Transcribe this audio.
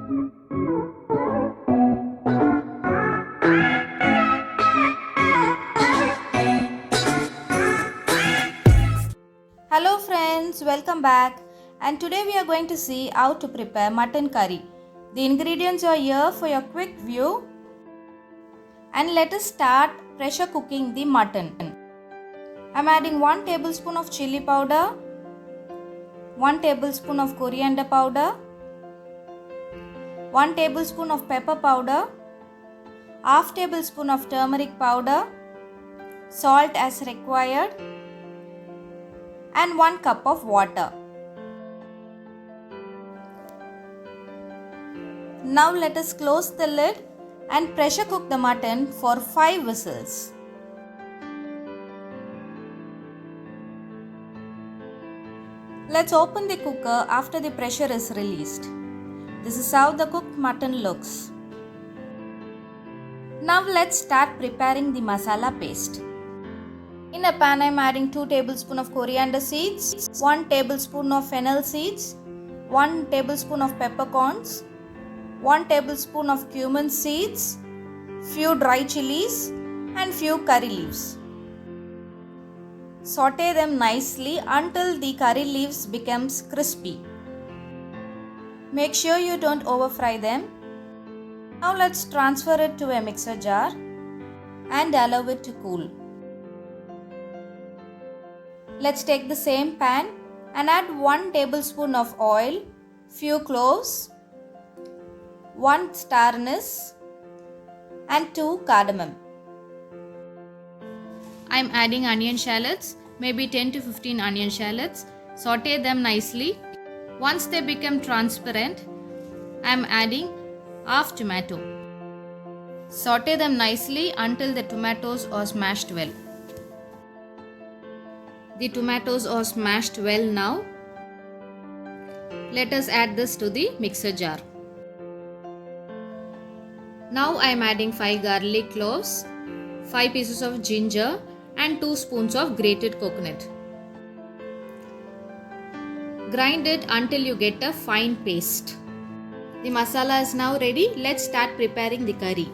Hello friends, welcome back, and today we are going to see how to prepare mutton curry. The ingredients are here for your quick view, and let us start pressure cooking the mutton. I am adding 1 tablespoon of chilli powder, 1 tablespoon of coriander powder, 1 tablespoon of pepper powder, half tablespoon of turmeric powder, salt as required, and 1 cup of water. Now let us close the lid and pressure cook the mutton for 5 whistles. Let's open the cooker after the pressure is released. This is how the cooked mutton looks. Now let's start preparing the masala paste. In a pan, I am adding 2 tablespoons of coriander seeds, 1 tablespoon of fennel seeds, 1 tablespoon of peppercorns, 1 tablespoon of cumin seeds, few dry chilies and few curry leaves. Saute them nicely until the curry leaves becomes crispy. Make sure you don't over fry them. Now let's transfer it to a mixer jar and allow it to cool. Let's take the same pan and add 1 tablespoon of oil, few cloves, 1 star anise and 2 cardamom. I am adding onion shallots, maybe 10 to 15 onion shallots. Saute them nicely. Once they become transparent, I am adding half tomato. Saute them nicely until the tomatoes are smashed well. The tomatoes are smashed well now. Let us add this to the mixer jar. Now I am adding 5 garlic cloves, 5 pieces of ginger and 2 spoons of grated coconut. Grind it until you get a fine paste. The masala is now ready. Let's start preparing the curry.